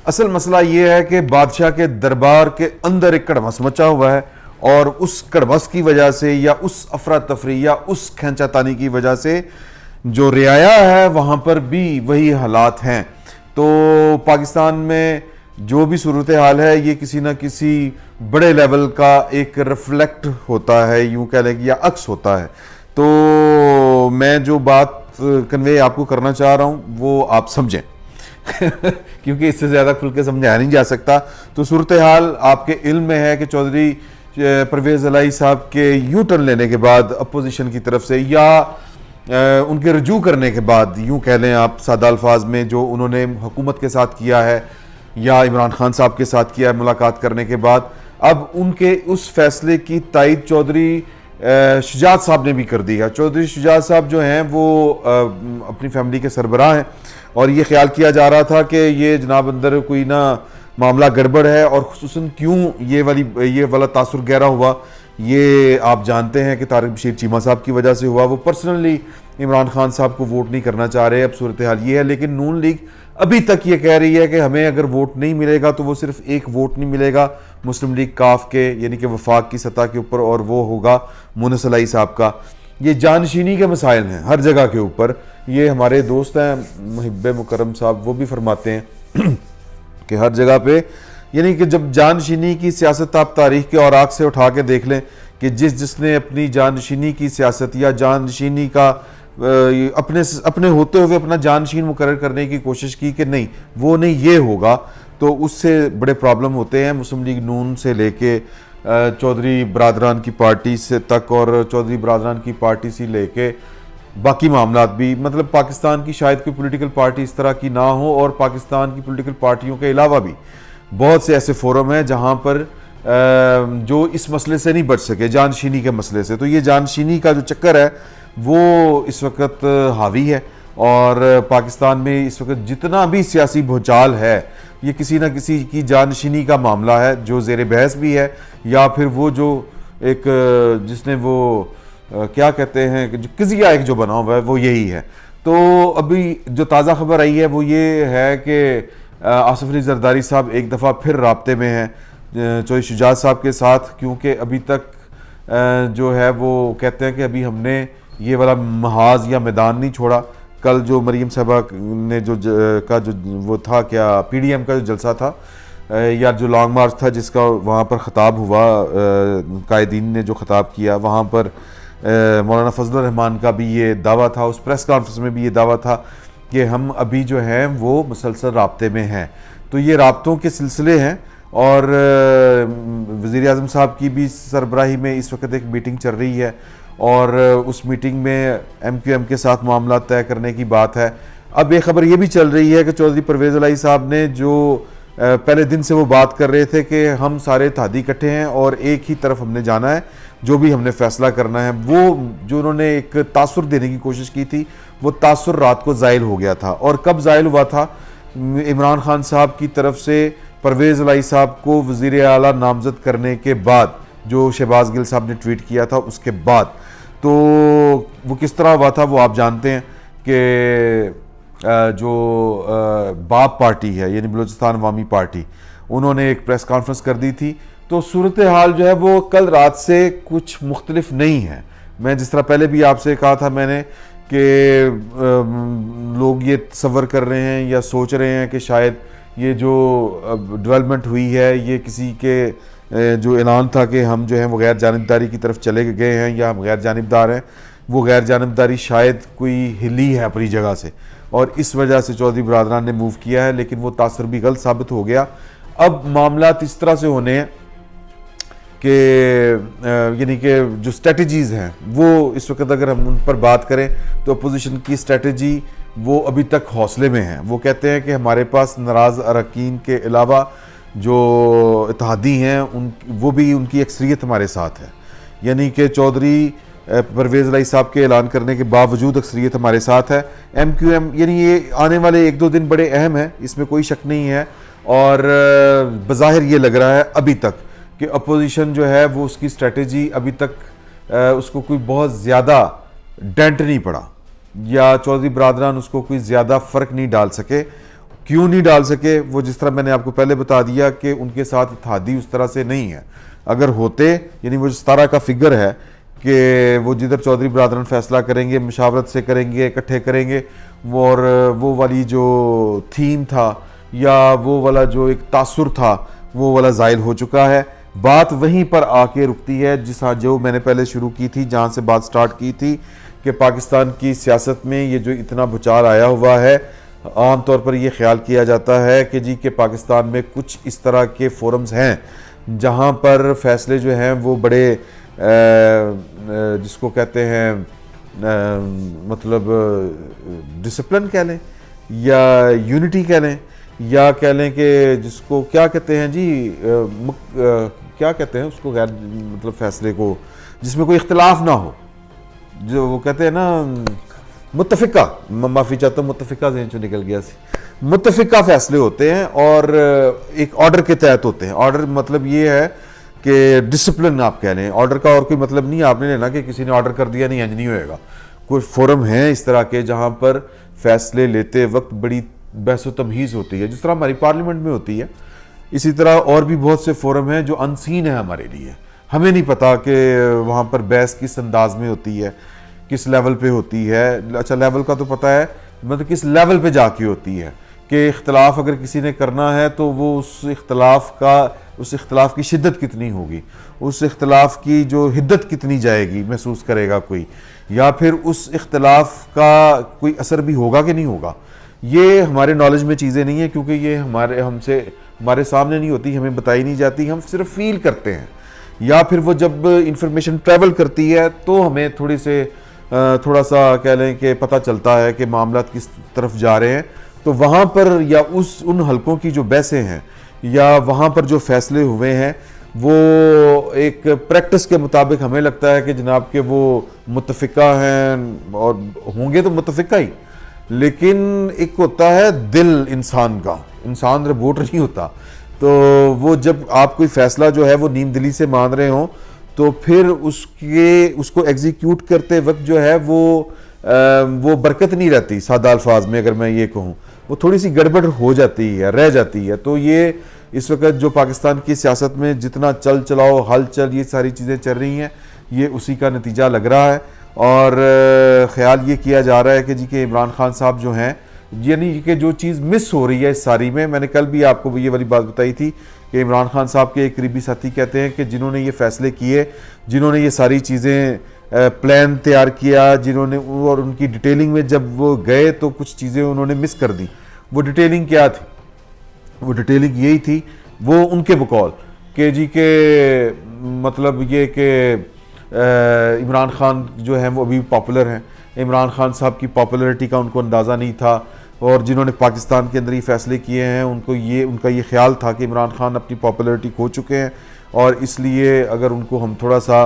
असल मसला ये है कि बादशाह के दरबार के अंदर एक कड़मस मचा हुआ है और उस कड़मस की वजह से या उस अफरा तफरी या उस खींचातानी की वजह से जो रियाया है वहाँ पर भी वही हालात हैं। तो पाकिस्तान में जो भी सूरत हाल है ये किसी ना किसी बड़े लेवल का एक रिफ्लेक्ट होता है, यूँ कह लें, या अक्स होता है। तो मैं जो बात कन्वे आपको करना चाह रहा हूँ वो आप समझें क्योंकि इससे ज़्यादा खुल के समझाया नहीं जा सकता। तो सूरत हाल आपके इल्म में है कि चौधरी परवेज़ इलाही साहब के यू टर्न लेने के बाद अपोजिशन की तरफ से या उनके रजू करने के बाद, यूँ कह लें आप सादा अल्फाज में, जो उन्होंने हुकूमत के साथ किया है या इमरान खान साहब के साथ किया है मुलाकात करने के बाद, अब उनके उस फैसले की तायद चौधरी शुजात साहब ने भी कर दी है। चौधरी शुजात साहब जो हैं वो अपनी फैमिली के सरबराह हैं और ये ख्याल किया जा रहा था कि ये जनाब अंदर कोई ना मामला गड़बड़ है और खुसूसन क्यों ये वाला तासुर गहरा हुआ, ये आप जानते हैं कि तारिक बशीर चीमा साहब की वजह से हुआ। वो पर्सनली इमरान खान साहब को वोट नहीं करना चाह रहे। अब सूरत हाल ये है, लेकिन नून लीग अभी तक ये कह रही है कि हमें अगर वोट नहीं मिलेगा तो वो सिर्फ एक वोट नहीं मिलेगा मुस्लिम लीग काफ के यानी कि वफाक की सतह के ऊपर, और वो होगा मुनस इलाही साहब का। ये जानशीनी के मसाइल हैं हर जगह के ऊपर। ये हमारे दोस्त हैं मुहिब मुकरम साहब, वो भी फरमाते हैं कि हर जगह पे यानी कि जब जानशीनी की सियासत आप तारीख के औराक से उठा के देख लें कि जिसने अपनी जानशीनी की सियासत या जानशीनी का अपने होते हुए अपना जानशीन मुकर्रर करने की कोशिश की कि नहीं वो नहीं ये होगा, तो उससे बड़े प्रॉब्लम होते हैं। मुस्लिम लीग नून से लेके चौधरी बरादरान की पार्टी से तक और चौधरी बरादरान की पार्टी से लेके बाकी मामलात भी, मतलब पाकिस्तान की शायद कोई पॉलिटिकल पार्टी इस तरह की ना हो, और पाकिस्तान की पॉलिटिकल पार्टियों के अलावा भी बहुत से ऐसे फोरम हैं जहां पर जो इस मसले से नहीं बच सके, जानशीनी के मसले से। तो ये जानशीनी का जो चक्कर है वो इस वक्त हावी है, और पाकिस्तान में इस वक्त जितना भी सियासी भूचाल है ये किसी ना किसी की जानशीनी का मामला है, जो ज़ेर बहस भी है, या फिर वो जो एक जिसने वो क्या कहते हैं कि जो किजिया एक जो बना हुआ है वो यही है। तो अभी जो ताज़ा खबर आई है वो ये है कि आसिफ अली जरदारी साहब एक दफ़ा फिर राब्ते में हैं चौधरी शुजात साहब के साथ, क्योंकि अभी तक जो है वो कहते हैं कि अभी हमने ये वाला महाज या मैदान नहीं छोड़ा। कल जो मरीम साहबा ने जो वो था, क्या PDM का जो जलसा था या जो लॉन्ग मार्च था जिसका वहाँ पर ख़ताब हुआ, कायदीन ने जो ख़ताब किया, वहाँ पर मौलाना फजल रहमान का भी ये दावा था, उस प्रेस कॉन्फ्रेंस में भी ये दावा था कि हम अभी जो हैं वो मुसलसल राब्ते में हैं। तो ये राब्तों के सिलसिले हैं, और वज़ीर आज़म साहब की भी सरबराही में इस वक्त एक मीटिंग चल रही है, और उस मीटिंग में MQM के साथ मामला तय करने की बात है। अब ये खबर ये भी चल रही है कि चौधरी परवेज़ इलाही साहब ने जो पहले दिन से वो बात कर रहे थे कि हम सारे इत्तेहादी इकट्ठे हैं और एक ही तरफ हमने जाना है, जो भी हमने फैसला करना है, वो जो उन्होंने एक तासुर देने की कोशिश की थी वो तासुर रात को ज़ाइल हो गया था। और कब ज़ाइल हुआ था? इमरान खान साहब की तरफ से परवेज़ इलाही साहब को वज़ीर आला नामज़द करने के बाद, जो शहबाज गिल साहब ने ट्वीट किया था उसके बाद। तो वो किस तरह हुआ था वो आप जानते हैं कि जो बाप पार्टी है यानी बलूचिस्तान अवामी पार्टी, उन्होंने एक प्रेस कॉन्फ्रेंस कर दी थी। तो सूरत हाल जो है वो कल रात से कुछ मुख्तलिफ नहीं है। मैं जिस तरह पहले भी आपसे कहा था मैंने कि लोग ये तसव्वुर कर रहे हैं या सोच रहे हैं कि शायद ये जो डेवलपमेंट हुई है ये किसी के जो ऐलान था कि हम जो है वो गैर जानिबदारी की तरफ चले गए हैं या हम गैर जानिबदार हैं, वो गैर जानिबदारी शायद कोई हिली है अपनी जगह से और इस वजह से चौधरी बरादरान ने मूव किया है, लेकिन वो तासर भी गलत साबित हो गया। अब मामला इस तरह से होने हैं कि यानी कि जो स्ट्रेटजीज़ हैं वो इस वक्त अगर हम उन पर बात करें तो अपोजिशन की स्ट्रेटजी वो अभी तक हौसले में है। वो कहते हैं कि हमारे पास नाराज़ अरकान के अलावा जो इत्तेहादी हैं वो भी उनकी अक्सरियत हमारे साथ है, यानी कि चौधरी परवेज़ इलाही साहब के ऐलान करने के बावजूद अक्सरियत हमारे साथ है। MQM यानी ये आने वाले 1-2 दिन बड़े अहम हैं, इसमें कोई शक नहीं है। और बज़ाहिर ये लग रहा है अभी तक कि अपोजिशन जो है वो उसकी स्ट्रेटजी अभी तक उसको कोई बहुत ज़्यादा डेंट नहीं पड़ा या चौधरी बरादरान उसको कोई ज़्यादा फ़र्क नहीं डाल सके। क्यों नहीं डाल सके? वो जिस तरह मैंने आपको पहले बता दिया कि उनके साथ इत्तेहादी उस तरह से नहीं है। अगर होते, यानी वो 17 का फिगर है कि वो जिधर चौधरी बरादरन फैसला करेंगे, मशावरत से करेंगे, इकट्ठे करेंगे, और वो वाली जो थीम था या वो वाला जो एक तासुर था वो वाला ज़ाइल हो चुका है। बात वहीं पर आके रुकती है जो मैंने पहले शुरू की थी, जहाँ से बात स्टार्ट की थी कि पाकिस्तान की सियासत में ये जो इतना भूचाल आया हुआ है, आम तौर पर यह ख्याल किया जाता है कि जी के पाकिस्तान में कुछ इस तरह के फोरम्स हैं जहाँ पर फैसले जो हैं वो बड़े जिसको कहते हैं मतलब डिसिप्लिन कह लें या यूनिटी कह लें, या कह लें कि जिसको क्या कहते हैं जी क्या कहते हैं उसको, गैर मतलब फैसले को जिसमें कोई इख्तिलाफ ना हो, जो वो कहते हैं ना मुत्तफ़िका, माफ़ी चाहता हूँ मुत्तफ़िका ज़हन से निकल गया सी, मुत्तफ़िका फैसले होते हैं और एक ऑर्डर के तहत होते हैं। ऑर्डर मतलब ये है कि डिसिप्लिन आप कह लें, ऑर्डर का और कोई मतलब नहीं आपने लेना कि किसी ने ऑर्डर कर दिया नहीं इंज नहीं होएगा। कोई फोरम है इस तरह के जहाँ पर फैसले लेते वक्त बड़ी बहस व तमहीज़ होती है, जिस तरह हमारी पार्लियामेंट में होती है। इसी तरह और भी बहुत से फोरम हैं जो अनसीन है हमारे लिए, हमें नहीं पता कि वहाँ पर बहस किस अंदाज में होती है, किस लेवल पे होती है। अच्छा, लेवल का तो पता है, मतलब किस लेवल पे जाके होती है कि इख्तलाफ अगर किसी ने करना है तो वो उस इख्तलाफ की शिद्दत कितनी होगी, उस इख्तलाफ की जो हिद्दत कितनी जाएगी महसूस करेगा कोई, या फिर उस इख्तलाफ का कोई असर भी होगा कि नहीं होगा। ये हमारे नॉलेज में चीज़ें नहीं है, क्योंकि ये हमारे सामने नहीं होती, हमें बताई नहीं जाती, हम सिर्फ फील करते हैं। या फिर वो जब इंफॉर्मेशन ट्रैवल करती है तो हमें थोड़ा सा कह लें कि पता चलता है कि मामला किस तरफ जा रहे हैं। तो वहाँ पर या उन हलकों की जो बहसें हैं या वहाँ पर जो फैसले हुए हैं वो एक प्रैक्टिस के मुताबिक हमें लगता है कि जनाब के वो मुत्तफ़िका हैं, और होंगे तो मुत्तफ़िका ही, लेकिन एक होता है दिल इंसान का, इंसान रोबोट नहीं होता। तो वो जब आप कोई फैसला जो है वो नीम दिली से मान रहे हो तो फिर उसको एग्जीक्यूट करते वक्त जो है वो बरकत नहीं रहती। सादा अल्फाज में अगर मैं ये कहूँ, वो थोड़ी सी गड़बड़ हो जाती है, रह जाती है। तो ये इस वक्त जो पाकिस्तान की सियासत में जितना चल चलाओ हलचल ये सारी चीज़ें चल रही हैं, ये उसी का नतीजा लग रहा है। और ख्याल ये किया जा रहा है कि जी के इमरान खान साहब जो हैं, यानी कि जो चीज़ मिस हो रही है इस सारी में, मैंने कल भी आपको ये वाली बात बताई थी कि इमरान खान साहब के एक करीबी साथी कहते हैं कि जिन्होंने ये फैसले किए, जिन्होंने ये सारी चीज़ें प्लान तैयार किया, जिन्होंने और उनकी डिटेलिंग में जब वो गए तो कुछ चीज़ें उन्होंने मिस कर दी। वो डिटेलिंग क्या थी? वो डिटेलिंग यही थी, वो उनके बकौल के जी के मतलब ये कि इमरान खान जो है वो अभी पॉपुलर हैं, इमरान खान साहब की पॉपुलैरिटी का उनको अंदाज़ा नहीं था, और जिन्होंने पाकिस्तान के अंदर ये फैसले किए हैं उनका ये ख्याल था कि इमरान खान अपनी पॉपुलैरिटी खो चुके हैं, और इसलिए अगर उनको हम थोड़ा सा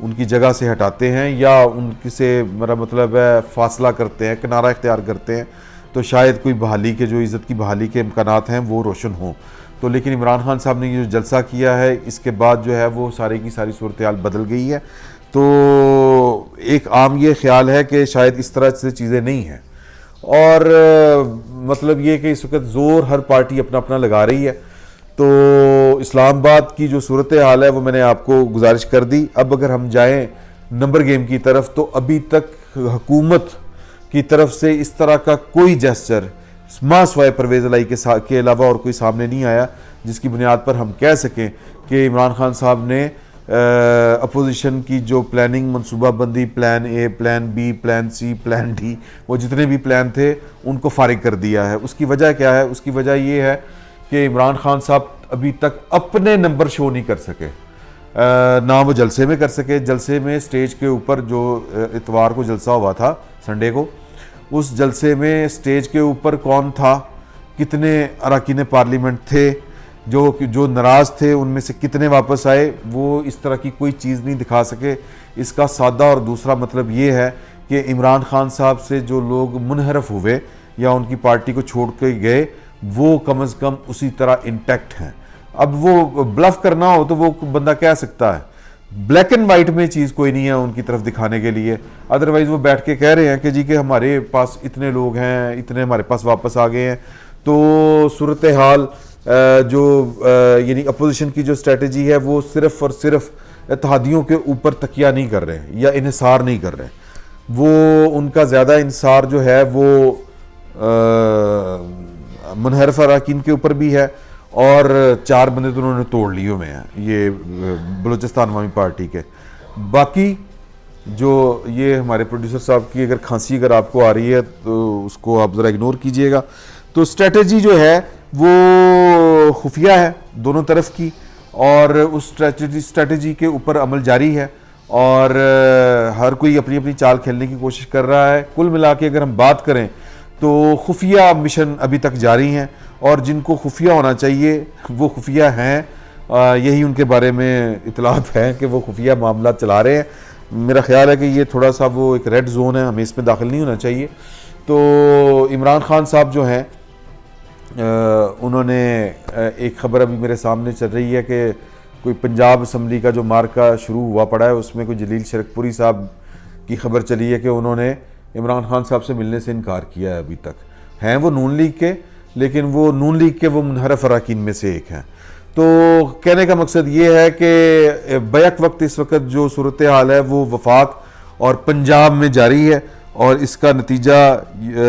उनकी जगह से हटाते हैं या उनकी से मेरा मतलब है फासला करते हैं, किनारा इख्तियार करते हैं, तो शायद कोई बहाली के जो इज़्ज़त की बहाली के इम्कानात हैं वो रोशन हों। तो लेकिन इमरान खान साहब ने ये जो जलसा किया है, इसके बाद जो है वो सारी की सारी सूरत हाल बदल गई है। तो एक आम ये ख्याल है कि शायद इस तरह से चीज़ें नहीं हैं, और मतलब ये कि इस वक्त ज़ोर हर पार्टी अपना अपना लगा रही है। तो इस्लामाबाद की जो सूरत हाल है वो मैंने आपको गुजारिश कर दी। अब अगर हम जाएं नंबर गेम की तरफ, तो अभी तक हुकूमत की तरफ से इस तरह का कोई जेस्चर मासवाए परवेज़ इलाही के अलावा और कोई सामने नहीं आया जिसकी बुनियाद पर हम कह सकें कि इमरान खान साहब ने अपोजिशन की जो प्लानिंग, मनसूबाबंदी, plan A, plan B, plan C, plan D, वो जितने भी प्लान थे उनको फारिग कर दिया है। उसकी वजह क्या है? उसकी वजह ये है कि इमरान खान साहब अभी तक अपने नंबर शो नहीं कर सके, ना वो जलसे में कर सके। जलसे में स्टेज के ऊपर जो इतवार को जलसा हुआ था, संडे को, उस जलसे में स्टेज के ऊपर कौन था, कितने अरकान पार्लियामेंट थे, जो नाराज़ थे उनमें से कितने वापस आए, वो इस तरह की कोई चीज़ नहीं दिखा सके। इसका सादा और दूसरा मतलब ये है कि इमरान खान साहब से जो लोग मुनहरफ हुए या उनकी पार्टी को छोड़ के गए, वो कम अज़ कम उसी तरह इंटैक्ट हैं। अब वो ब्लफ करना हो तो वो बंदा कह सकता है, ब्लैक एंड वाइट में चीज़ कोई नहीं है उनकी तरफ दिखाने के लिए। अदरवाइज़ वो बैठ के कह रहे हैं कि जी कि हमारे पास इतने लोग हैं, इतने हमारे पास वापस आ गए हैं, तो सूरत हाल जो यानी अपोजिशन की जो स्ट्रेटजी है वो सिर्फ और सिर्फ इत्तेहादियों के ऊपर तकिया नहीं कर रहे हैं या इन्हिसार नहीं कर रहे हैं, वो उनका ज़्यादा इन्हिसार जो है वो मुनहरफ अरकान के ऊपर भी है, और 4 बंदे तो उन्होंने तोड़ लिए हुए हैं ये बलूचिस्तान अवामी पार्टी के। बाकी जो ये हमारे प्रोड्यूसर साहब की अगर खांसी अगर आपको आ रही है तो उसको आप ज़रा इग्नोर कीजिएगा। तो स्ट्रेटजी जो है वो खुफिया है दोनों तरफ की, और उस स्ट्रेटजी के ऊपर अमल जारी है, और हर कोई अपनी अपनी चाल खेलने की कोशिश कर रहा है। कुल मिला के अगर हम बात करें तो खुफिया मिशन अभी तक जारी हैं, और जिनको खुफिया होना चाहिए वो खुफिया हैं। यही उनके बारे में इतलात है कि वो खुफिया मामला चला रहे हैं। मेरा ख्याल है कि ये थोड़ा सा वो एक रेड जोन है, हमें इसमें दाखिल नहीं होना चाहिए। तो इमरान खान साहब जो हैं उन्होंने एक खबर अभी मेरे सामने चल रही है कि कोई पंजाब असम्बली का जो मार्का शुरू हुआ पड़ा है उसमें कोई जलील शरकपुरी साहब की खबर चली है कि उन्होंने इमरान खान साहब से मिलने से इनकार किया है। अभी तक हैं वो नून लीग के, लेकिन वो नून लीग के वो मुनहरफ अरकान में से एक हैं। तो कहने का मकसद ये है कि बैक वक्त इस वक्त जो सूरत हाल है वो वफाक और पंजाब में जारी है, और इसका नतीजा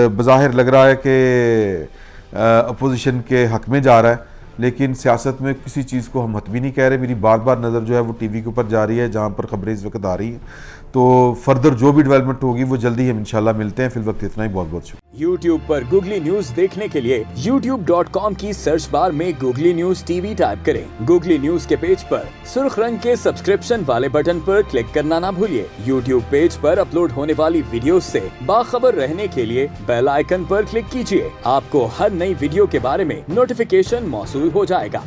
बज़ाहिर लग रहा है कि अपोजिशन के हक में जा रहा है। लेकिन सियासत में किसी चीज़ को हम हतमी नहीं कह रहे। मेरी बार बार नज़र जो है वो टीवी के ऊपर जा रही है जहाँ पर खबरें इस वक्त आ रही हैं। तो फर्दर जो भी डेवलपमेंट होगी वो जल्दी हम इंशाल्लाह मिलते हैं। फिर वक्त इतना ही, बहुत बहुत शुक्रिया। YouTube पर गूगली न्यूज देखने के लिए youtube.com की सर्च बार में गूगली न्यूज टीवी टाइप करें। गूगली न्यूज के पेज पर सुर्ख रंग के सब्सक्रिप्शन वाले बटन पर क्लिक करना ना भूलिए। YouTube पेज पर अपलोड होने वाली वीडियोस से बाखबर रहने के लिए बेल आइकन पर क्लिक कीजिए। आपको हर नई वीडियो के बारे में नोटिफिकेशन मौसूल हो जाएगा।